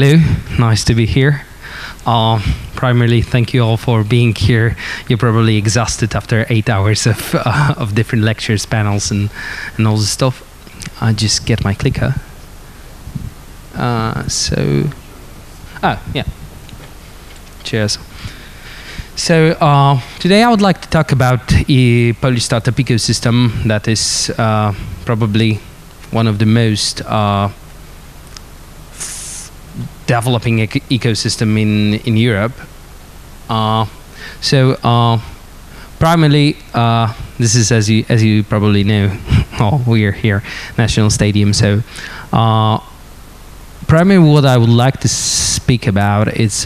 Hello, nice to be here. Primarily, thank you all for being here. You're probably exhausted after 8 hours of different lectures, panels, and all this stuff. I just get my clicker. Yeah. Cheers. So today I would like to talk about a Polish startup ecosystem that is probably one of the most developing ecosystem in Europe. Primarily, this is as you probably know, we are here, National Stadium. So primarily, what I would like to speak about is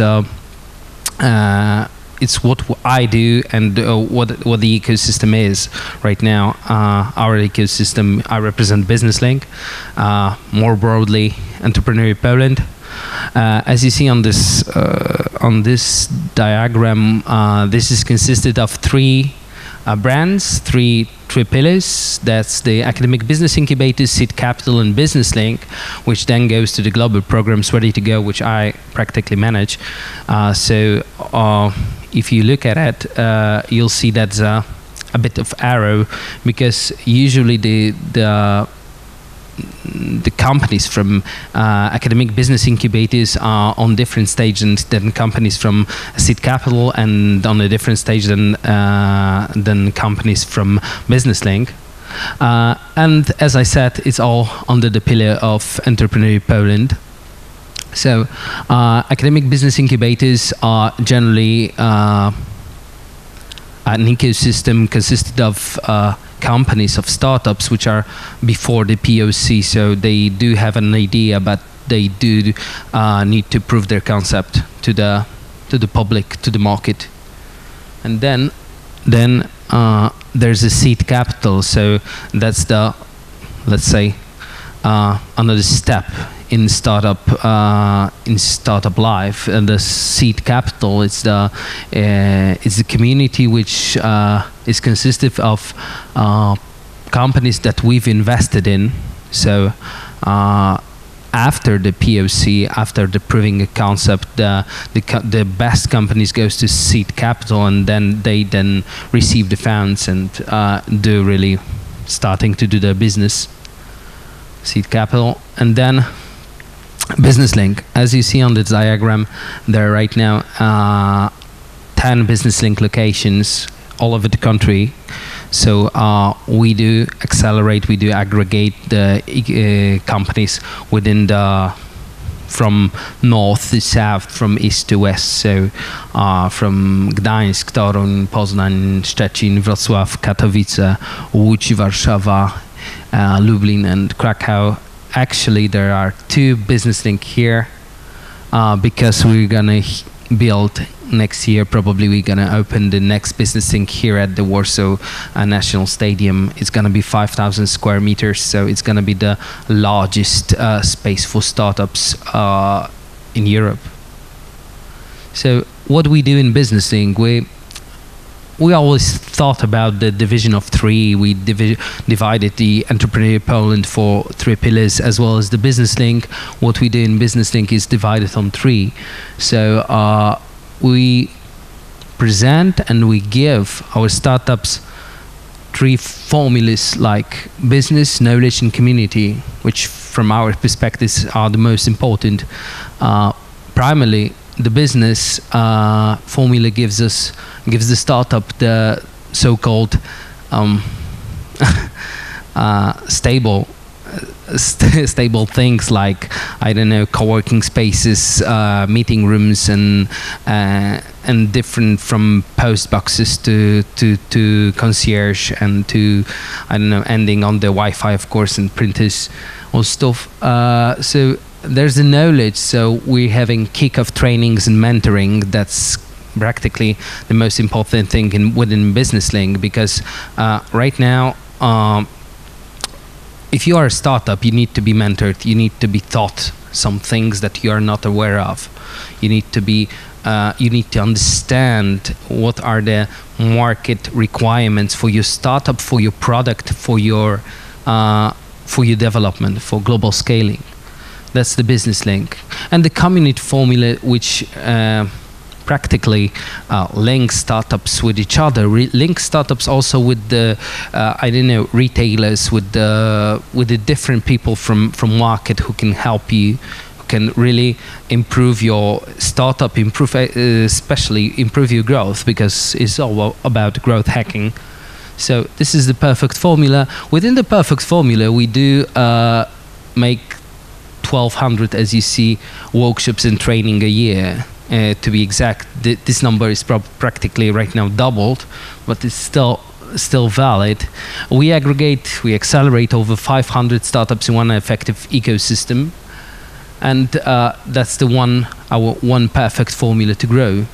it's what I do and what the ecosystem is right now. Our ecosystem, I represent BusinessLink, more broadly, Entrepreneur Poland. As you see on this diagram, this is consisted of three brands, three pillars. That's the academic business incubators, Seed Capital, and BusinessLink, which then goes to the global programs Ready to Go, which I practically manage. If you look at it, you'll see that's a bit of arrow, because usually the companies from academic business incubators are on different stages than companies from Seed Capital, and on a different stage than companies from BusinessLink. And as I said, it's all under the pillar of Entrepreneur Poland. So academic business incubators are generally an ecosystem consisted of companies, of startups, which are before the POC. So they do have an idea, but they do need to prove their concept to the public, to the market. And then there's a Seed Capital. So that's the, let's say, another step in startup life. And the Seed Capital is the community which is consisted of companies that we've invested in. So after the POC, after the proving a concept, the best companies goes to Seed Capital, and then they receive the funds and do really starting to do their business. Seed Capital, and then BusinessLink. As you see on the diagram, there are right now 10 BusinessLink locations all over the country. So we do accelerate, we do aggregate the companies within from north to south, from east to west. So from Gdańsk, Toruń, Poznań, Szczecin, Wrocław, Katowice, Łódź, Warszawa, Lublin, and Krakow. Actually, there are 2 BusinessLink here because we're gonna build next year. Probably we're gonna open the next BusinessLink here at the Warsaw National Stadium. It's gonna be 5,000 square meters, so it's gonna be the largest space for startups in Europe. So what we do in BusinessLink, we always thought about the division of 3. We divided the Entrepreneur Poland for 3 pillars, as well as the BusinessLink. What we do in BusinessLink is divided on 3. So we present and we give our startups 3 formulas, like business, knowledge, and community, which from our perspectives are the most important. Primarily, the business formula gives the startup the so-called stable things, like, I don't know, co-working spaces, meeting rooms, and different, from post boxes to concierge, and to, I don't know, ending on the Wi-Fi, of course, and printers or stuff. So there's the knowledge. So we're having kick-off trainings and mentoring. That's practically the most important thing within BusinessLink, because right now, if you are a startup, you need to be mentored. You need to be taught some things that you are not aware of. You need to understand what are the market requirements for your startup, for your product, for your development, for global scaling. That's the business link. And the community formula, which practically links startups with each other, links startups also with the, I don't know, retailers, with the different people from market who can help you, who can really improve your startup, especially improve your growth, because it's all about growth hacking. So this is the perfect formula. Within the perfect formula, we do make 1,200, as you see, workshops and training a year. To be exact, this number is practically right now doubled, but it's still valid. We aggregate, we accelerate over 500 startups in one effective ecosystem, and that's our one perfect formula to grow.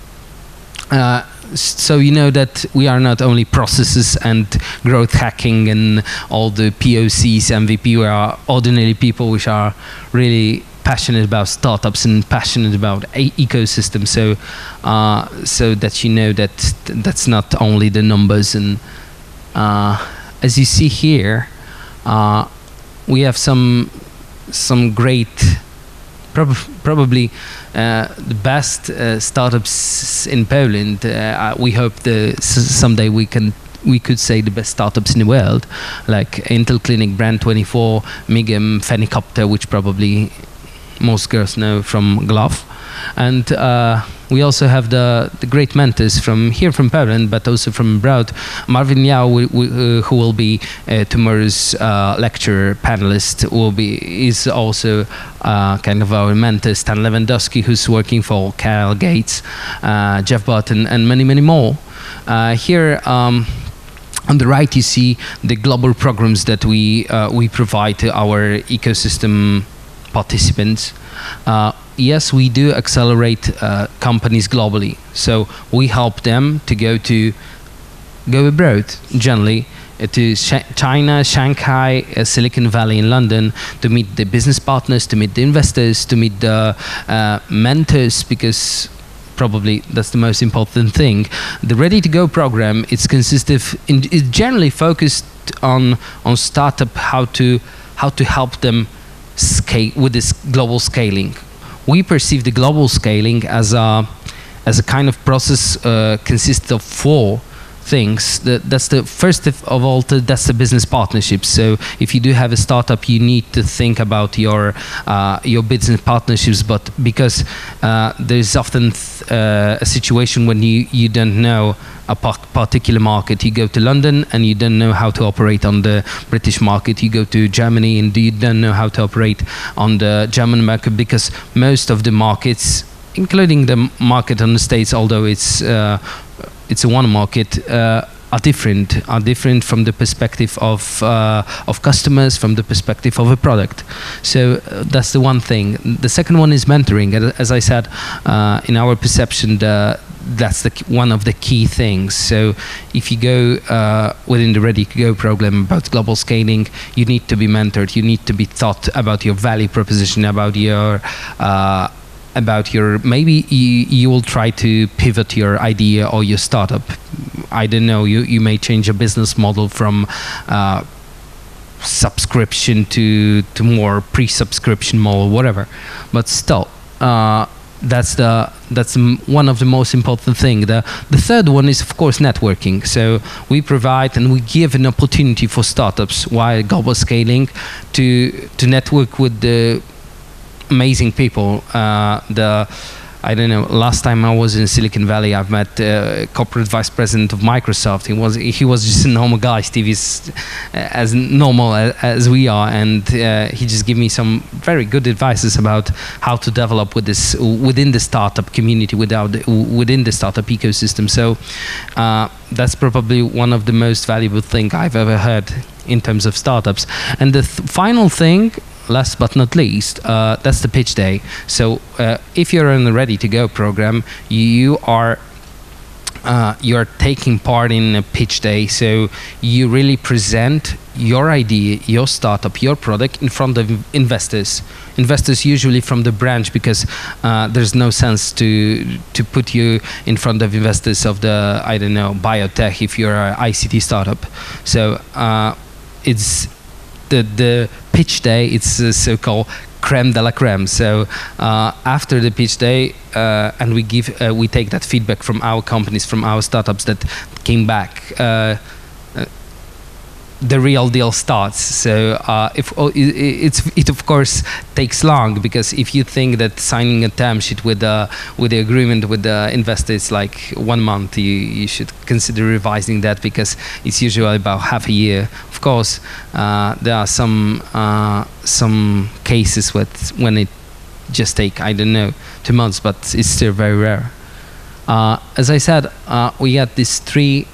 So you know that we are not only processes and growth hacking and all the POCs, MVP. We are ordinary people which are really passionate about startups and passionate about ecosystems. So that you know that that's not only the numbers. And as you see here, we have some great, probably the best startups in Poland. We hope someday we could say the best startups in the world, like Intel Clinic, Brand24, Migem, Fenicopter, which probably most girls know from Glove. And we also have the great mentors from here, from Poland, but also from abroad. Marvin Liao, who will be tomorrow's lecturer panelist, is also kind of our mentor. Stan Lewandowski, who's working for Kyle Gates, Jeff Button, and many, many more. Here on the right, you see the global programs that we provide to our ecosystem participants. Yes, we do accelerate companies globally. So we help them to go abroad, generally to China, Shanghai, Silicon Valley, and London, to meet the business partners, to meet the investors, to meet the mentors, because probably that's the most important thing. The Ready to Go program, it's generally focused on startup, how to help them scale with this global scaling. We perceive the global scaling as a kind of process consists of 4 things. That's the first of all. That's the business partnerships. So if you do have a startup, you need to think about your business partnerships. But because there's often a situation when you don't know a particular market, you go to London and you don't know how to operate on the British market. You go to Germany and you don't know how to operate on the German market, because most of the markets, including the market on the States, although it's a one market, are different from the perspective of customers, from the perspective of a product. So that's the one thing. The second one is mentoring. As I said, in our perception, that's one of the key things. So if you go within the Ready to Go program about global scaling, you need to be mentored. You need to be taught about your value proposition, about your maybe you will try to pivot your idea or your startup. I don't know, you may change your business model from subscription to more pre-subscription model, whatever. But still, that's one of the most important thing. The third one is, of course, networking. So we provide and we give an opportunity for startups while global scaling to network with the amazing people. I don't know, last time I was in Silicon Valley, I've met corporate vice president of Microsoft. He was just a normal guy. Steve is as normal as we are, and he just gave me some very good advices about how to develop within the startup community, within the startup ecosystem. So that's probably one of the most valuable things I've ever heard in terms of startups. And the final thing, last but not least, that's the pitch day. So if you're in the Ready to Go program, you are taking part in a pitch day. So you really present your idea, your startup, your product in front of investors. Investors usually from the branch, because there's no sense to put you in front of investors of the, I don't know, biotech if you're an ICT startup. So it's the pitch day. It's a so-called creme de la creme. So after the pitch day, and we take that feedback from our companies, from our startups that came back. The real deal starts. So it of course takes long, because if you think that signing a term sheet with the agreement with the investor is like 1 month, you should consider revising that, because it's usually about half a year. Of course, there are some cases when it just take, I don't know, 2 months, but it's still very rare. As I said, we got these three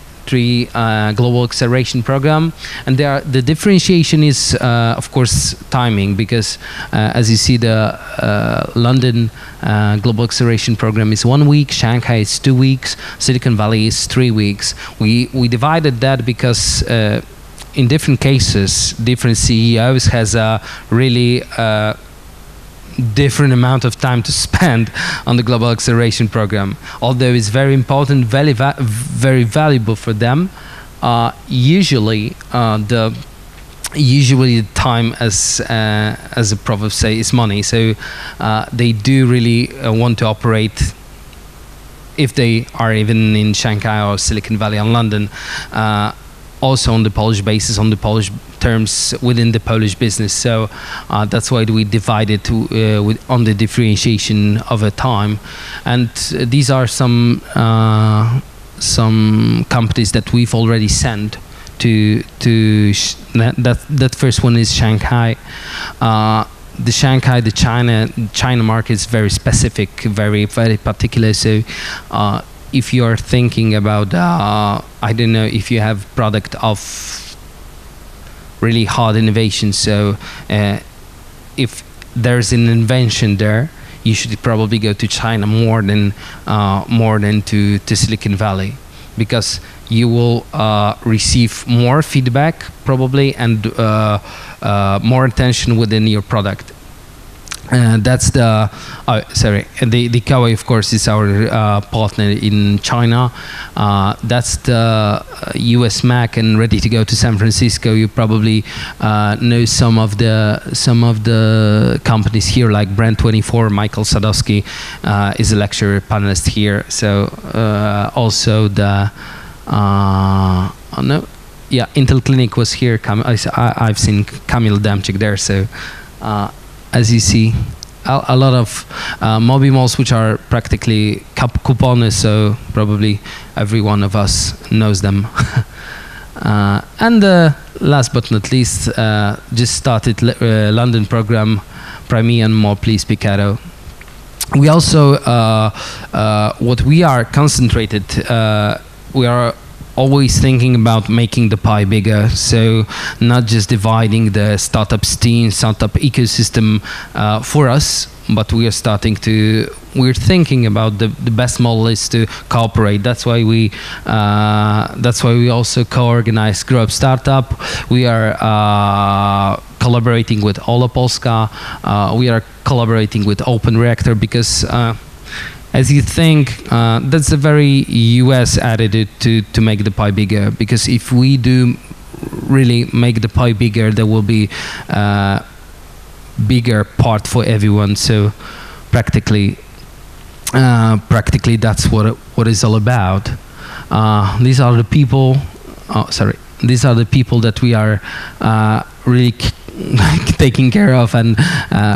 global acceleration program, and the differentiation is of course timing, because as you see, the London global acceleration program is 1 week, Shanghai is 2 weeks, Silicon Valley is 3 weeks. We divided that because in different cases, different CEOs has a really different amount of time to spend on the global acceleration program. Although it's very important, very valuable for them, usually the time, as the proverb say, is money. So they do really want to operate, if they are even in Shanghai or Silicon Valley or London, also on the Polish basis, on the Polish terms, within the Polish business. So that's why we divided on the differentiation of a time. And these are some companies that we've already sent to that first one is Shanghai. The Shanghai, the China market is very specific, very particular. So if you are thinking about, I don't know, if you have product of really hard innovation, so if there's an invention there, you should probably go to China more than to Silicon Valley, because you will receive more feedback probably, and more attention within your product. That's the the Kawai, of course, is our partner in China. That's the US Mac, and ready to go to San Francisco. You probably know some of the companies here, like Brand24. Michael Sadowski is a lecturer panelist here. So also the Intel Clinic was here. I've seen Kamil Damczyk there. So. As you see, a lot of Mobimalls, which are practically coupones, so probably every one of us knows them. And last but not least, just started London program, Primi and More Please Picado. We also, what we are concentrated, we are always thinking about making the pie bigger, so not just dividing the startup team, startup ecosystem for us, but we're thinking about the best model is to cooperate. That's why we also co-organize Grow Up Startup. We are collaborating with Ola Polska. We are collaborating with Open Reactor, because as you think, that's a very US attitude to make the pie bigger, because if we do really make the pie bigger, there will be bigger part for everyone. So practically that's what it's all about. These are the people. These are the people that we are really taking care of and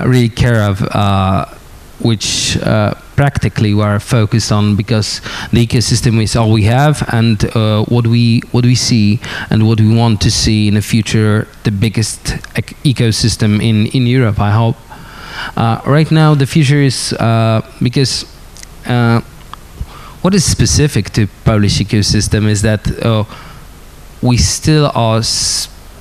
really care of, which practically we are focused on, because the ecosystem is all we have, and what we see and what we want to see in the future, the biggest ecosystem in Europe, I hope. Right now the future is because what is specific to Polish ecosystem is that we still are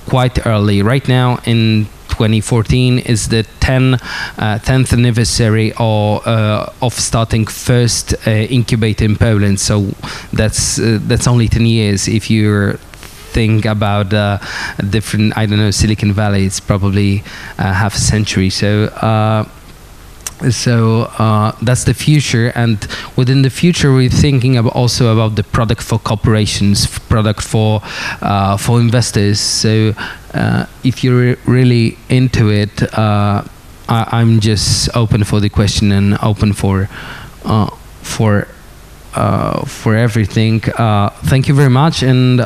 quite early. Right now in 2014 is the 10th anniversary of starting first incubator in Poland. So that's only 10 years. If you think about different, I don't know, Silicon Valley, it's probably half a century. So that's the future, and within the future we're thinking also about the product for corporations, product for investors. So if you're really into it, I'm just open for the question and open for everything. Thank you very much. And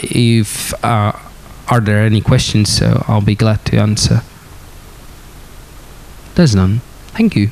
if are there any questions, so I'll be glad to answer. There's none. Thank you.